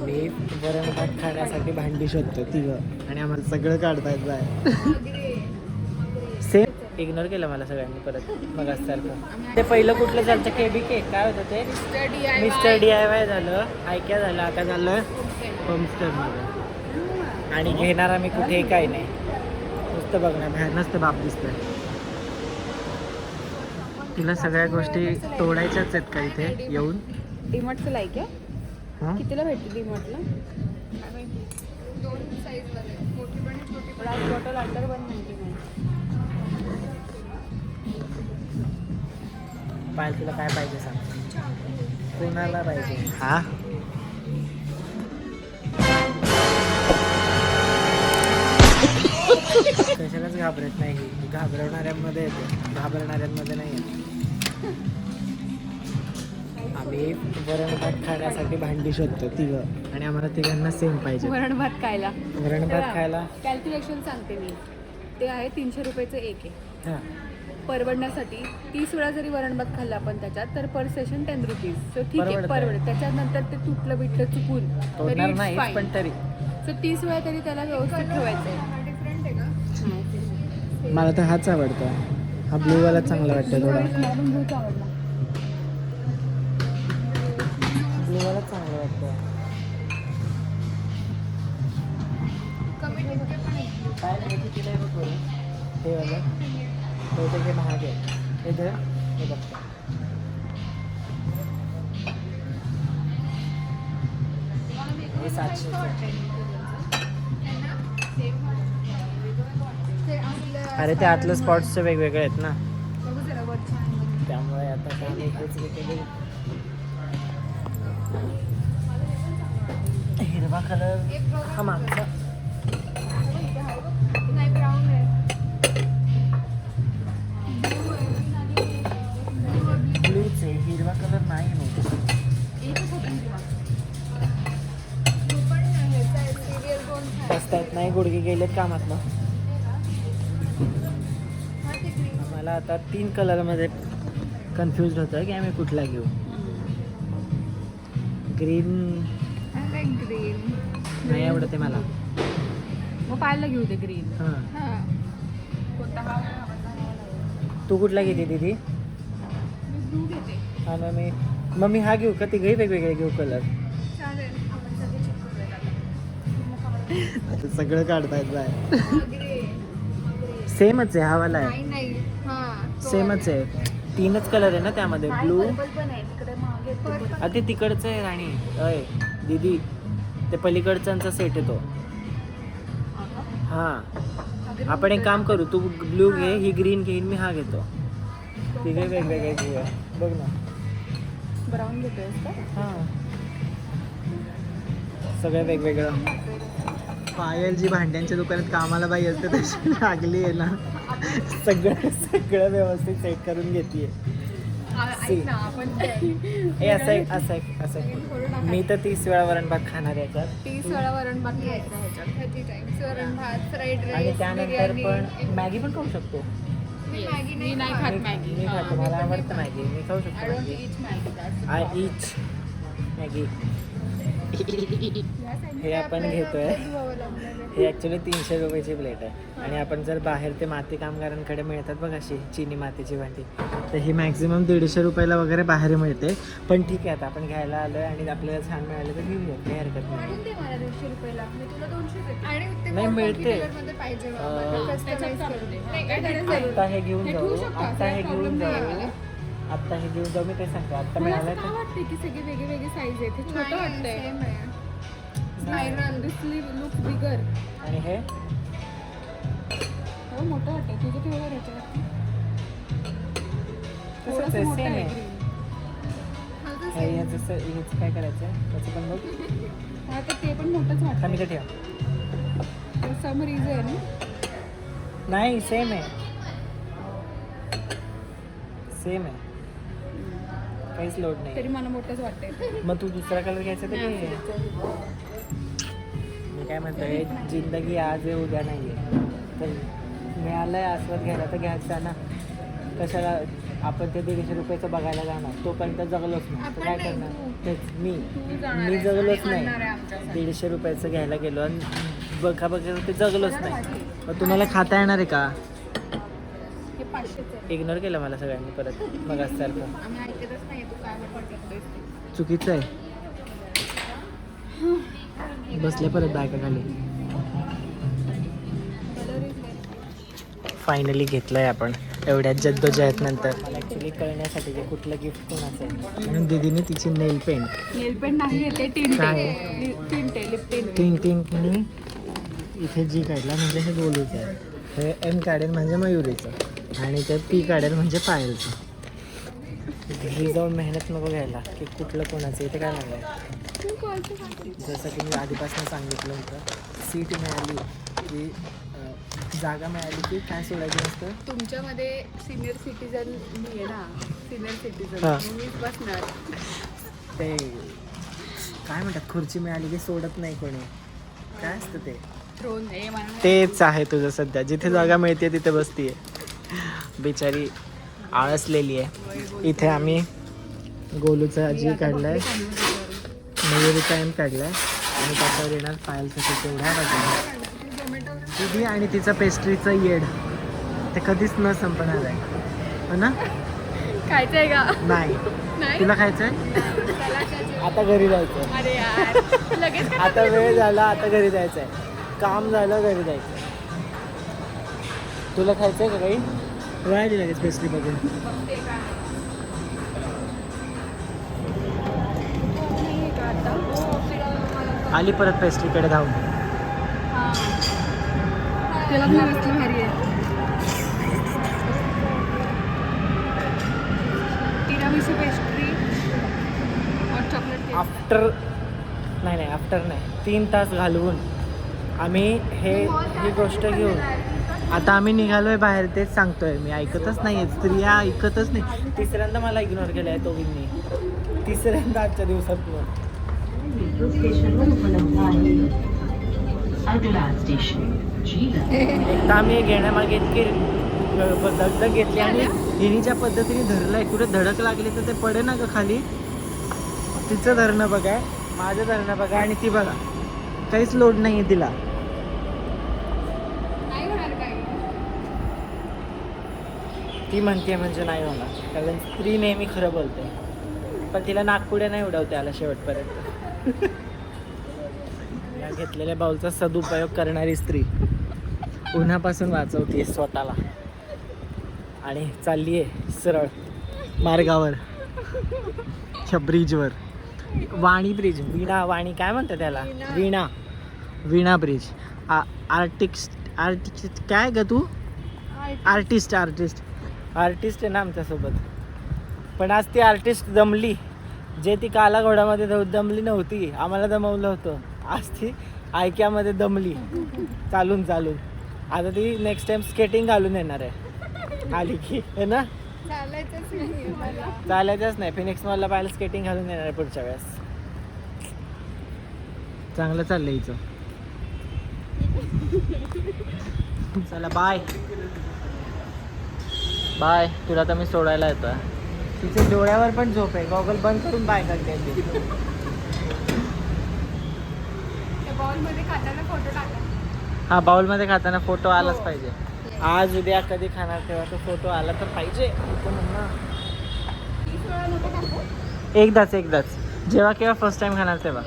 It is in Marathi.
आम्ही वरण भात खाण्यासाठी भांडी शोधतो तिघं आणि आम्हाला सगळं काढता येत आहे. सेम इग्नोर केलं मला सगळ्यांनी परत मग सारखं. ते पहिलं कुठलं झालं KBK काय होतं ते मिस्टर DIY झालं, ऐक्या झालं, आता झालं होमस्टेमध्ये. आणि घेणार आम्ही कुठेही काही नाही, नुसतं बघणार बाहेर नसतं बाप दिसतंय. तिला सगळ्या गोष्टी तोडायच्याच आहेत का इथे येऊन. डीमार्टचं लाईक आहे कितीला भेटते डीमार्टला? Bottle under 199. पाहिजे तुला काय पाहिजे सांग, कोणाला पाहिजे? हा कशालाच घाबरत नाही, घाबरवणाऱ्यांमध्ये येते, घाबरणाऱ्यांमध्ये नाही येते. आम्ही वरण भात खाण्यासाठी भांडी शोधतो तिघं आणि आम्हाला तिघांना सेम पाहिजे. वरण भात खायला कॅल्क्युलेशन सांगते मी. ते आहे 300 रुपयाचं एक आहे. हां परवडण्यासाठी 30 वेळा जरी वरण भात खाल्ला आपण त्याच्यात तर पर सेशन 10 रुपीज. सो ठीक आहे, परवडतंय. परवडत. त्याच्यानंतर ते तुटलं बिटलं चुकून तोडणार नाही पण तरी सो 30 वेळा तरी त्याला व्यवस्थित ठेवायचं आहे. मला तर हाच आवडतो, हा ब्लू वाला चांगला वाटतो थोडा. ब्लू वाला चांगला वाटतो. काय नाही किती नाही बघ हे वाला बहुतेक महाग आहे. हे धर, हे बघतो. हे 700. अरे ते आतलं स्पॉट्स वेगवेगळे आहेत ना, त्यामुळे आता काय तेच केले. हिरवा कलर हा मागचा ब्लूच आहे, हिरवा कलर नाही होत. बसतात नाही, गुडघे गेलेत कामातलं. मला आता 3 कलरमध्ये कन्फ्युज होतं की आम्ही कुठला घेऊ. ग्रीन नाही आवडते मला. मग पाहायला घेऊ दे ग्रीन. हां तू कुठला घेते दीदी? हां मग मी हा घेऊ का? तिघही वेगवेगळे घेऊ कलर? सगळं काढता येत आहे. सेमच आहे, हा वाला आहे सेमच आहे. 3च कलर आहे ना त्यामध्ये, ब्लू. ते तिकडचं आहे राणी. अय दीदी ते पलीकडच्यांचा सेट आहे तो. हां आपण एक काम करू, तू ब्लू घे, ही ग्रीन घेईन, मी हा घेतो. तिघे वेगवेगळे घेऊया. बघ ना ब्राऊन घेतोयस का? हां सगळं वेगवेगळं. पायल जी भांड्यांच्या दुकानात कामाला बाई असते तशी लागली आहे ना, सगळं व्यवस्थित सेट करून घेते. हे असं मी तर 30 वेळा वरण भात खाणार याच्यात. 30 वेळा वरण भात खायचा ह्याच्यात. आणि त्यानंतर पण मॅगी पण खाऊ शकतो. मी नाही खात मॅगी. मी खातो, मला आवडतं मॅगी, मी खाऊ शकतो. I each Maggi. हे आपण घेतोय, हे ॲक्च्युली 300 रुपयाची प्लेट आहे. आणि आपण जर बाहेर ते माती कामगारांकडे मिळतात बघ अशी चिनी मातीची भांडी, तर ही मॅक्झिमम 150 रुपयाला वगैरे बाहेर मिळते. पण ठीक आहे, आता आपण घ्यायला आलो आहे आणि आपल्याला छान मिळालं तर घेऊया, काही हरकत नाही. नाही मिळते. आत्ता हे घेऊन जाऊ, आत्ता हे घेऊन जाऊ, आत्ता हे घेऊन जाऊ. मी काय सांगतो, आत्ता मिळालं तर वाटते की सगळे वेगळे साईज आहेत. हे छोटं वाटतंय. Look bigger. आणि हे हो मोठं वाटतंय. तुझं केवढं ह्याच्यावरती तसंच आहे, सेम आहे. ह्याचं काय करायचं आहे त्याचं पण बघ. हा तर ते पण मोठंच वाटतं. मी तर ठेवा. सम रिझन नाही सेम आहे, सेम आहे, काहीच लोड नाही. तरी मला मोठंच वाटतंय. मग तू दुसरा कलर घ्यायचा तर घे. मी काय म्हणतोय, जिंदगी आज आहे उद्या नाही आहे, तर मिळालंय आस्वाद घ्यायला तर घ्यायचा ना. कशाला आपण ते 150 रुपयाचं बघायला जाणार, तोपर्यंत जगलोच नाही तर काय करणार. तेच मी जगलोच नाही. 150 रुपयाचं घ्यायला गेलो आणि बघा ते जगलोच नाही. मग तुम्हाला खाता येणार आहे का? हे 500चं आहे. इग्नोर केलं मला सगळ्यांनी परत मग सारखं. आम्ही ऐकतच नाही तू काय पाठवतोय ते. चुकीचं आहे. बसले परत बायका खाली. फायनली घेतलंय आपण एवढ्यात जद्दोजहद नंतर. मला ॲक्च्युली कळण्यासाठी की कुठलं गिफ्ट कोणाचं आहे म्हणून दीदीने तिची नेल पेंट नेल पेंट नाही ते टिंट काय? Tint lip tint. तीन इथे जी काढला म्हणजे हे गोलूचं आहे, हे एम काढेल म्हणजे मयुरीचं, आणि ते पी काढेल म्हणजे पायलचं. घरी जाऊन मेहनत नको घ्यायला की कुठलं कोणाचं इथे काय लागलं आहे. जसं की मी आधीपासून सांगितलं होतं, सीट मिळाली की जागा मिळाली की काय सोडायचं नसतं. तुमच्यामध्ये सिनियर सिटीजन मी आहे ना, सिनियर सिटीजन हां. मीच बसणार. ते काय म्हणतात, खुर्ची मिळाली की सोडत नाही कोणी, काय असतं ते. थ्रोन हे मला तेच आहे तुझं सध्या, जिथे जागा मिळते तिथे बसतीये बिचारी, आळसलेली आहे. इथे आम्ही गोलूचा जी काढलाय, मयुरीचा एम काढलाय आणि त्याच्यावर येणार पायलचं तेवढ्या बाजूला दीदी आणि तिचं पेस्ट्रीचं येड ते कधीच न संपणार आहे, हो ना? खायचंय का? नाही, नाही तुला खायचंय? आता घरी जायचं. अरे यार लगेच काय आता वेळ झाला, आता घरी जायचं आहे, काम झालं, घरी जायचं. तुला खायचंय का काही? राहिली लगेच पेस्ट्री बघून. बघते का? नाही का आता? आली परत पेस्ट्रीकडे धावून. हां. त्याला पण कसलं भारी आहे. तिरामिसू पेस्ट्री और चॉकलेट केक. आफ्टर नाही 3 तास घालवून आम्ही ही गोष्ट घेऊन आता आम्ही निघालोय बाहेर. तेच सांगतोय मी, ऐकतच नाही, स्त्रिया ऐकतच नाही. तिसऱ्यांदा मला इग्नोर केलं आहे दोघींनी, तिसऱ्यांदा आजच्या दिवसात. एकदा आम्ही घेण्यामागे इतकी दगदग घेतली आणि हिने ज्या पद्धतीने धरलंय, कुठे धडक लागली तर ते पडे ना ग खाली. तिचं धरणं बघा, माझं धरणं बघा, आणि ती बघा काहीच लोड नाही आहे तिला. नाही होणार काही. ती म्हणते म्हणजे नाही होणार, कारण स्त्री नेहमी खरं बोलते, पण तिला नागपुड्या नाही उडवते आला शेवटपर्यंत. या घेतलेल्या बाऊलचा सदुपयोग करणारी स्त्री उन्हापासून वाचवते स्वतःला आणि चालली आहे सरळ मार्गावर, ब्रिजवर. वाणी ब्रिज, वाणी काय म्हणतात त्याला, वीणा ब्रिज. आर्टिस्ट काय ग तू? आर्टिस्ट आहे ना आमच्यासोबत. पण आज ती आर्टिस्ट दमली, जे ती काला घोडामध्ये दमली नव्हती, आम्हाला दमवलं होतं. आज ती आयक्यामध्ये दमली चालून. आता ती नेक्स्ट टाइम स्केटिंग घालून येणार आहे आली की, है ना? चालायचंच नाही, फिनिक्स मॉलला पाहिलं स्केटिंग घालून येणार आहे पुढच्या वेळेस. चांगलं चाललंय हिचं. चला बाय. तुला तर मी सोडायला येतोय. तिच्या डोळ्यावर पण झोप आहे, गॉगल बंद करून बाय करते ती. बाउलमध्ये खाताना फोटो टाका. हा, बाउलमध्ये खाताना फोटो आलाच पाहिजे. आज उद्या कधी खाणार तेव्हा तो फोटो आला तर पाहिजे. एकदाच जेव्हा केव्हा फर्स्ट टाइम खाणार तेव्हा.